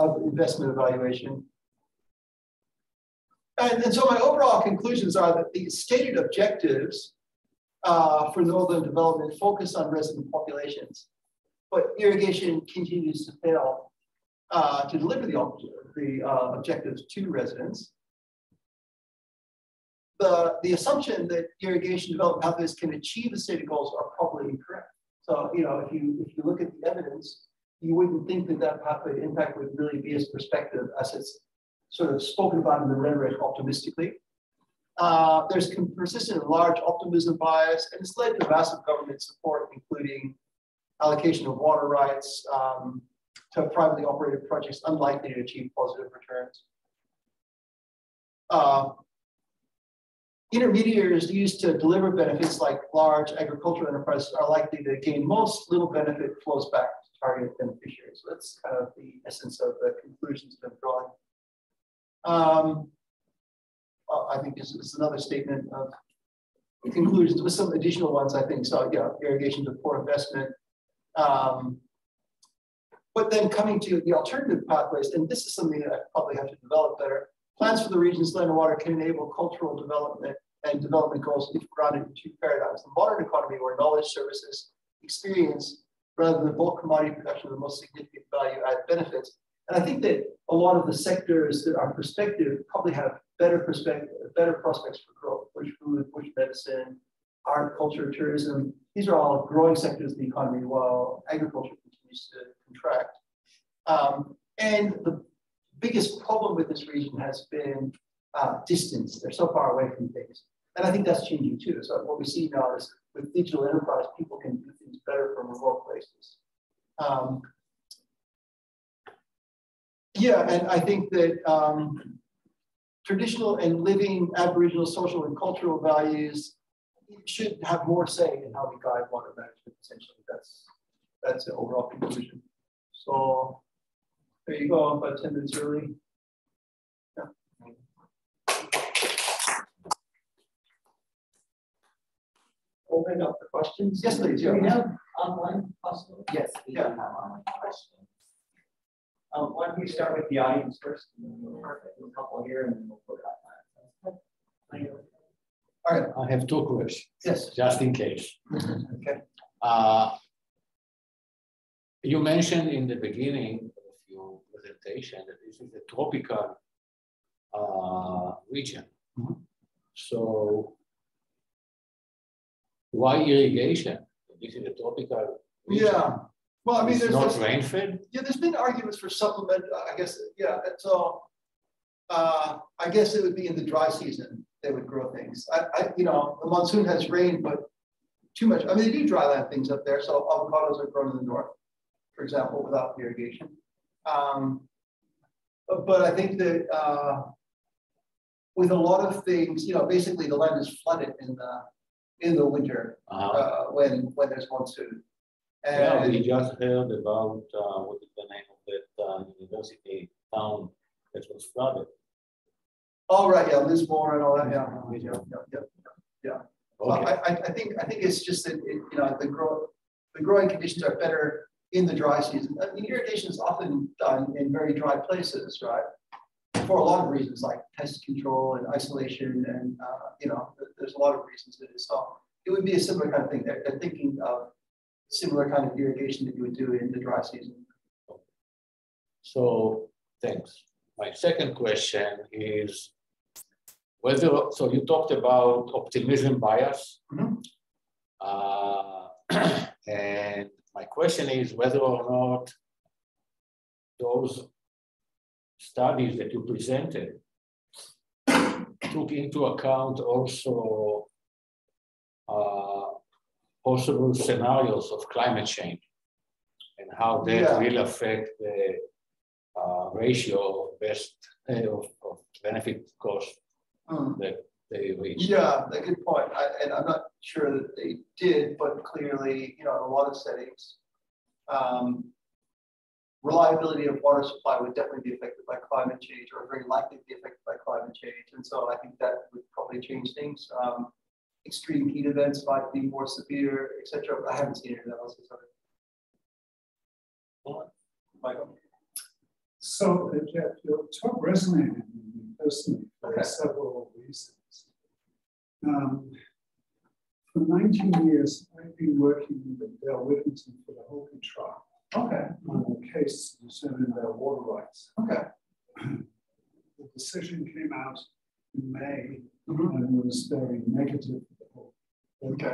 [SPEAKER 2] of investment evaluation. And so my overall conclusions are that the stated objectives for northern development focus on resident populations, but irrigation continues to fail to deliver the objectives to residents. The assumption that irrigation development pathways can achieve the stated goals are probably incorrect. So, if you look at the evidence, you wouldn't think that pathway impact would really be as perspective as it's sort of spoken about in the rhetoric optimistically. There's persistent and large optimism bias, and it's led to massive government support, including allocation of water rights to privately operated projects unlikely to achieve positive returns. Intermediaries used to deliver benefits like large agricultural enterprises are likely to gain most. Little benefit flows back to target beneficiaries. So that's kind of the essence of the conclusions that I'm drawing. I think this is another statement of conclusions with some additional ones, I think. So yeah, irrigation is a poor investment. But then coming to the alternative pathways, and this is something that I probably have to develop better. Plans for the region's land and water can enable cultural development and development goals if grounded in two paradigms. The modern economy, where knowledge, services, experience, rather than bulk commodity production, are the most significant value-added benefits. And I think that a lot of the sectors that are prospective probably have better prospects for growth. Bush food, bush medicine, art, culture, tourism. These are all growing sectors of the economy while agriculture continues to contract. And the biggest problem with this region has been distance. They're so far away from things. And I think that's changing too. So what we see now is with digital enterprise, people can do things better from remote places. Yeah, and I think that traditional and living Aboriginal social and cultural values should have more say in how we guide water management, essentially. That's the overall conclusion. So there you go, about 10 minutes early. Yeah. Open up the questions. Yes, please.
[SPEAKER 3] Do we have online possible?
[SPEAKER 1] Yes, we do have online questions. Why don't we start with the audience first? And then we'll a couple here, and then we'll put it online.
[SPEAKER 2] All right.
[SPEAKER 4] I have two questions.
[SPEAKER 2] Yes.
[SPEAKER 4] Just in case.
[SPEAKER 2] Okay.
[SPEAKER 4] You mentioned in the beginning of your presentation that this is a tropical region.
[SPEAKER 2] Mm-hmm.
[SPEAKER 4] So why irrigation? This is a tropical region.
[SPEAKER 2] Yeah. Well, I mean,
[SPEAKER 4] it's
[SPEAKER 2] there's
[SPEAKER 4] not rain-fed.
[SPEAKER 2] Yeah, there's been arguments for supplement. I guess. Yeah. So I guess it would be in the dry season they would grow things. You know, the monsoon has rained, but too much. I mean, they do dryland things up there. So avocados are grown in the north, for example, without irrigation. But I think that with a lot of things, you know, basically the land is flooded in the winter when there's monsoon. And
[SPEAKER 4] yeah, we just heard about what is the name of that university town that was flooded.
[SPEAKER 2] Oh right, yeah, Lismore and all that. Yeah.
[SPEAKER 4] Okay.
[SPEAKER 2] So I think it's just that you know the growing conditions are better in the dry season. I mean, irrigation is often done in very dry places, right? For a lot of reasons, like pest control and isolation, and you know, there's a lot of reasons it is. So it would be a similar kind of thing. They're thinking of similar kind of irrigation that you would do in the dry season.
[SPEAKER 4] So thanks. My second question is whether, so you talked about optimism bias.
[SPEAKER 2] Mm-hmm.
[SPEAKER 4] And my question is whether or not those studies that you presented took into account also possible scenarios of climate change and how that will affect the ratio of benefit cost that they reach.
[SPEAKER 2] Yeah, a good point. And I'm not sure that they did, but clearly, you know, in a lot of settings, reliability of water supply would definitely be affected by climate change, or very likely to be affected by climate change. And so I think that would probably change things. Extreme heat events might be more severe, etc. I haven't seen any analysis of it. Michael.
[SPEAKER 5] So, Jeff, your talk resonated with me personally for several reasons. For 19 years, I've been working with Dale Whittington for the Hopi tribe. On a case concerning their water rights. The decision came out in May and was very negative for the Hopi.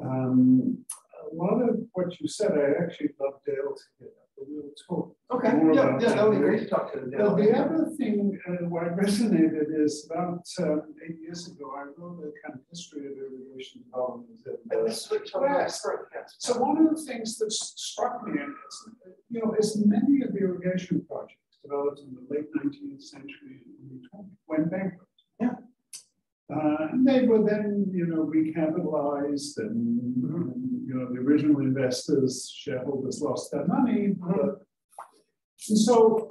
[SPEAKER 5] A lot of what you said, I actually love Dale to get up, but we'll talk.
[SPEAKER 2] That would be great to talk to Dale.
[SPEAKER 5] The other thing what resonated is about 8 years ago, I wrote a kind of history of irrigation development. So one of the things that struck me, you know, is many of the irrigation projects developed in the late 19th century and the 20th went bankrupt. And they were then, you know, recapitalized, and you know, the original investors, shareholders lost their money. And so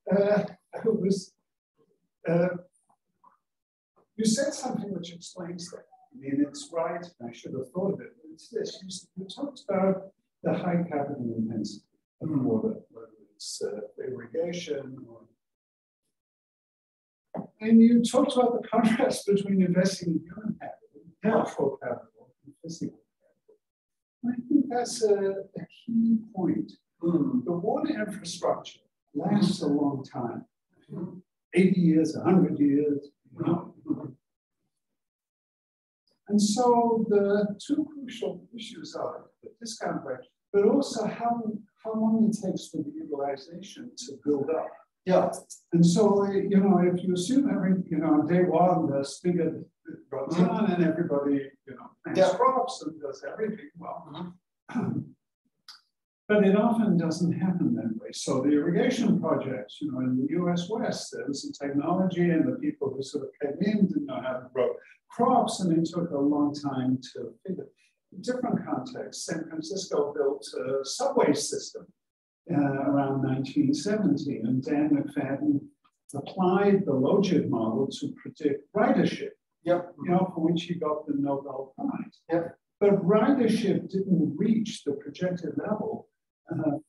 [SPEAKER 5] it was, you said something which explains that. I mean, it's right, I should have thought of it. It's this, you talked about the high capital intensity of water, whether it's irrigation or. And you talked about the contrast between investing in human capital, natural capital, and physical capital. I think that's a key point. The water infrastructure lasts a long time, 80 years, 100 years. You know. And so the two crucial issues are the discount rate, but also how long it takes for the utilization to build up. And so, you know, if you assume you know, day one, the spigot runs on and everybody, you know, plants crops and does everything well. But it often doesn't happen that way. So the irrigation projects, you know, in the US West, there was a technology and the people who sort of came in didn't know how to grow crops, and it took a long time to figure. Different context, San Francisco built a subway system around 1970, and Dan McFadden applied the Logid model to predict ridership, you know, for which he got the Nobel Prize. But ridership didn't reach the projected level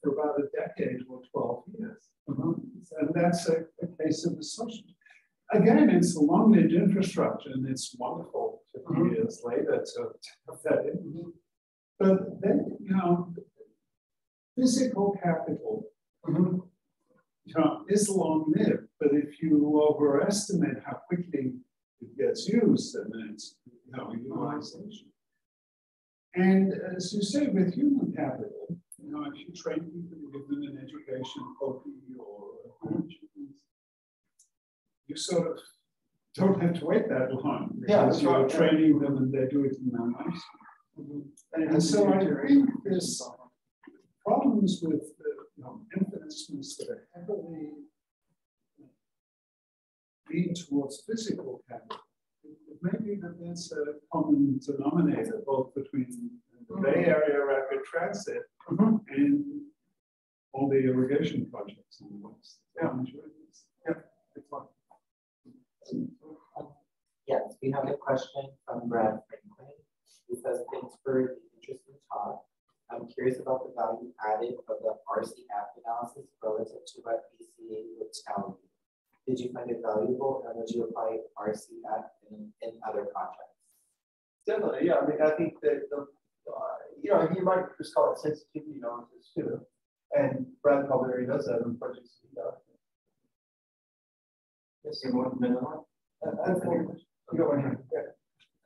[SPEAKER 5] for about a decade or 12 years. And that's a case of assumption. Again, it's a long-lived infrastructure, and it's wonderful to years later to have that in. But then, you know, physical capital, you know, is long-lived, but if you overestimate how quickly it gets used, then it's, you know, utilization. And as you say, with human capital, you know, if you train people, you give them an education, copy, or you sort of don't have to wait that long because you're training them and they do it in their lives. And so I think there's problems with you know, investments that are heavily lean towards physical capital. It may be that that's a common denominator both between the Bay Area rapid transit and all the irrigation projects in the West.
[SPEAKER 6] Yes, we have a question from Brad Franklin. He says, thanks for the interesting talk. I'm curious about the value added of the RCF analysis relative to what BCA would tell you. Did you find it valuable, and would you apply RCF in other projects?
[SPEAKER 2] Definitely, yeah. I mean, I think that you know, you might just call it sensitivity analysis too, and Brad probably already does that in projects. Yes, you want to know? You go ahead. Yeah.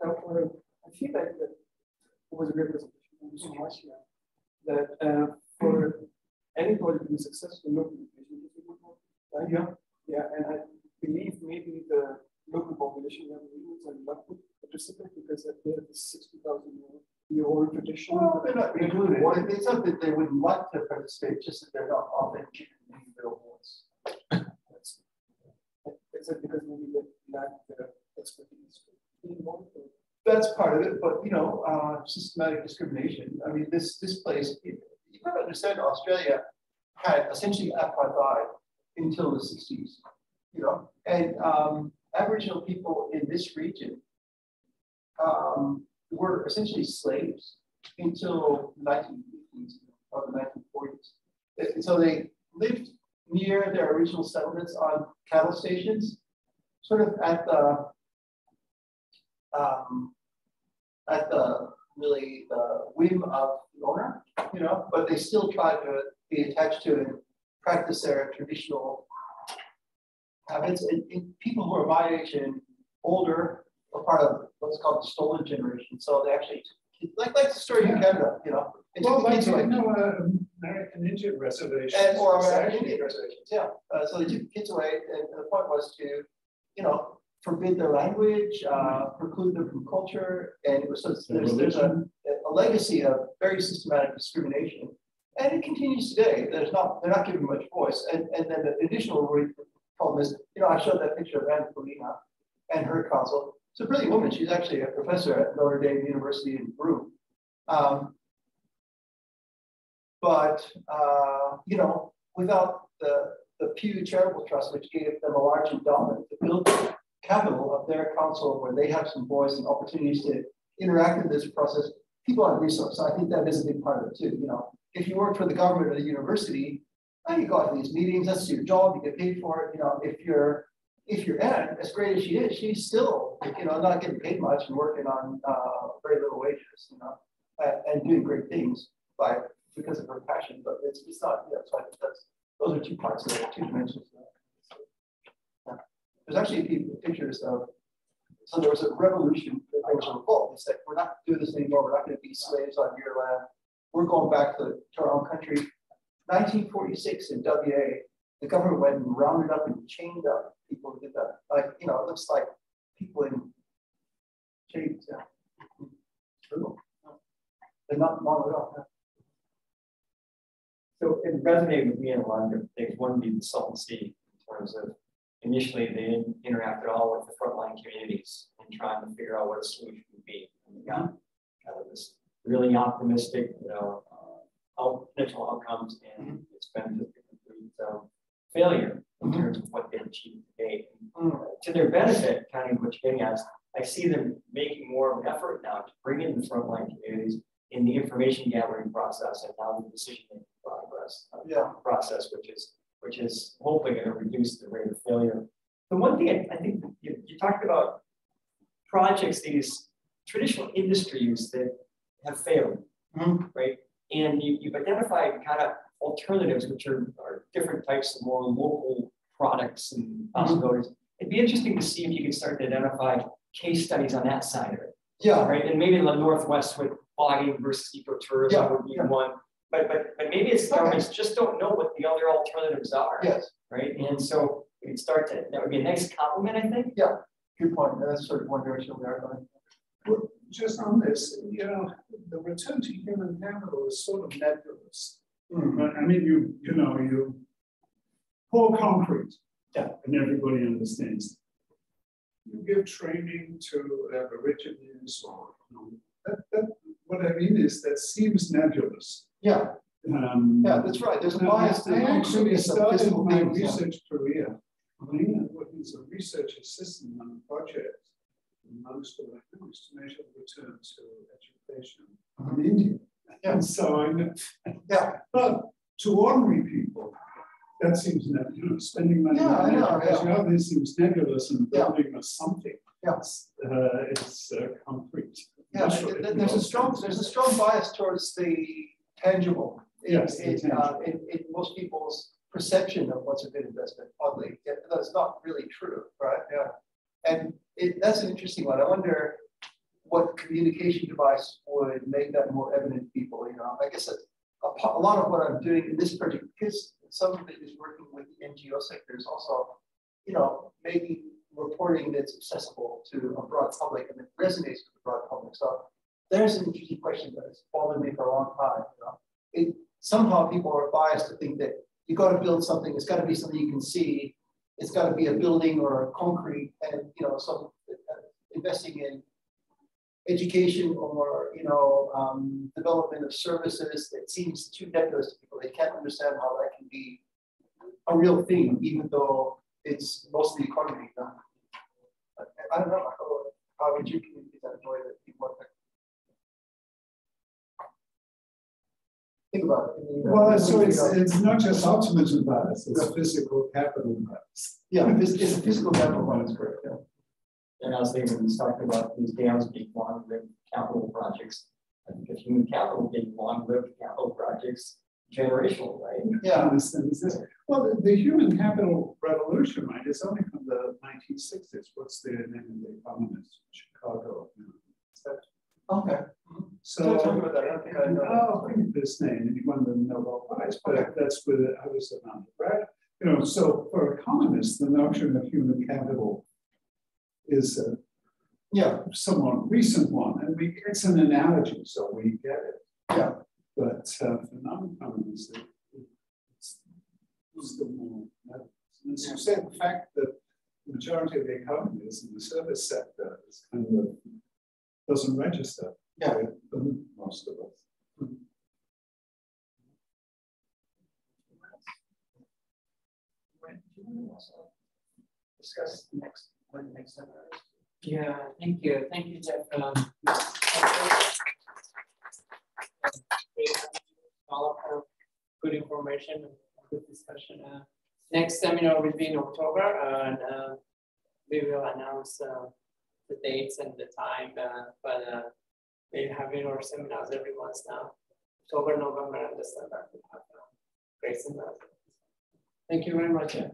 [SPEAKER 7] I feel like that was a great presentation. Thank you so much. That for any project to be successful, local population is important, right? Yeah, and I believe maybe the local population needs are not to participate because they have this 60,000-year-old tradition.
[SPEAKER 2] Well, they're not included. It's not that they wouldn't like to participate, just that they're not often given their awards.
[SPEAKER 7] Is it because maybe they lack the expertise to be involved?
[SPEAKER 2] That's part of it, but you know, systematic discrimination. I mean, this place, you got to understand, Australia had essentially apartheid until the 60s, you know, and Aboriginal people in this region were essentially slaves until the 1950s or the 1940s. And so they lived near their original settlements on cattle stations, sort of at the really the whim of the owner, you know, but they still try to be attached to and practice their traditional habits. And people who are my age and older are part of what's called the stolen generation. So they actually, like the story in Canada, you know.
[SPEAKER 5] Well, like American Indian reservations.
[SPEAKER 2] Or American Indian reservations, yeah. So they took the kids away, and the point was to, you know, forbid their language, preclude them from culture, and it was so there's a legacy of very systematic discrimination, and it continues today. They're not given much voice, and then the additional problem is, you know, I showed that picture of Anne Polina and her counsel. It's a brilliant woman. She's actually a professor at Notre Dame University in Broome. But you know, without the Pew Charitable Trust, which gave them a large endowment to build capital of their council where they have some voice and opportunities to interact in this process, people aren't resourced. So I think that is a big part of it too. You know, if you work for the government or the university, you go to these meetings, that's your job, you get paid for it. You know, if you're Anne, as great as she is, she's still, you know, not getting paid much and working on very little wages, you know, and doing great things because of her passion. But it's not, yeah, so I think those are two parts of it, two dimensions. There's actually pictures of, so there was a revolution, there was a revolt. They said, we're not doing this anymore. We're not going to be slaves on your land. We're going back to our own country. 1946 in WA, the government went and rounded up and chained up people who did that. Like, you know, it looks like people in chains. Yeah. They're not long at all. Yeah.
[SPEAKER 1] So it resonated with me in a lot of different things. One being consultancy in terms of initially they interacted all with the frontline communities and trying to figure out what a solution would be. And we got kind of this really optimistic, you know, potential outcomes, and it's been a complete failure in terms of what they've achieved to date. To their benefit, kind of what you're getting at is, I see them making more of an effort now to bring in the frontline communities in the information gathering process and now the decision-making process, which is hopefully going to reduce the rate of failure. The one thing I think you talked about projects, these traditional industries that have failed, right? And you've identified kind of alternatives, which are different types of more local products and possibilities. It'd be interesting to see if you could start to identify case studies on that side of it.
[SPEAKER 2] Yeah.
[SPEAKER 1] Right. And maybe in the Northwest with logging versus ecotourism would be one. But maybe it's governments just don't know what the other alternatives are.
[SPEAKER 2] Yes.
[SPEAKER 1] Right. And so we could start to, that would be a nice compliment, I think.
[SPEAKER 2] Yeah. Good point. That's sort of one direction we are going.
[SPEAKER 5] Well, just on this, you know, the return to human capital is sort of nebulous. I mean, you pour concrete, and everybody understands. You give training to Aborigines, or what I mean is that seems nebulous.
[SPEAKER 2] Yeah. Yeah, that's right. There's a bias.
[SPEAKER 5] I actually started my research career. He's a research assistant on a project in most of the house to measure the return to education in India. And so I know, but to ordinary people, that seems nebulous. Spending money on education, this seems nebulous, and building a something. It's concrete.
[SPEAKER 2] Yeah, there's a strong bias towards the tangible. In most people's perception of what's a good investment, oddly. That's not really true, right? Yeah. And that's an interesting one. I wonder what communication device would make that more evident to people. You know, I guess a lot of what I'm doing in this project, because some of it is working with the NGO sector, is also, you know, making reporting that's accessible to a broad public and that resonates with the broad public. So there's an interesting question that has bothered me for a long time. You know, somehow people are biased to think that you got to build something. It's got to be something you can see. It's got to be a building or a concrete, and you know, some investing in education or development of services that seems too nebulous to people. They can't understand how that can be a real thing, even though it's mostly economy. I don't know. How would you communicate that in a way that people are? Think about it.
[SPEAKER 5] Well, so it's not just optimism bias, it's physical capital bias.
[SPEAKER 2] Yeah, it's a physical capital bias, correct. Yeah.
[SPEAKER 1] And I was thinking, when he's talking about these dams being long-lived capital projects, I think of human capital being long-lived capital projects, generational, right?
[SPEAKER 5] Yeah. Well, the human capital revolution, right, is only from the 1960s. What's the name of the economist in Chicago?
[SPEAKER 2] Okay.
[SPEAKER 5] So,
[SPEAKER 2] talk about that. I don't think I know.
[SPEAKER 5] I'll think of this name, and he won the Nobel Prize, but that's with I was an undergrad. You know, so for economists, the notion of human capital is a somewhat recent one, and it's an analogy, so we get it.
[SPEAKER 2] Yeah.
[SPEAKER 5] But for non-economists, it's still more. And as you said, the fact that the majority of the economy is in the service sector is kind of doesn't register.
[SPEAKER 2] Yeah.
[SPEAKER 5] With most of us.
[SPEAKER 1] Discuss next seminar.
[SPEAKER 3] Yeah, thank you. Thank you, Jeff. All of our good information and good discussion. Next seminar will be in October, and we will announce the dates and the time. But we're having our seminars every month now. October, November, and December. We have great seminars. Thank you very much. Jeff.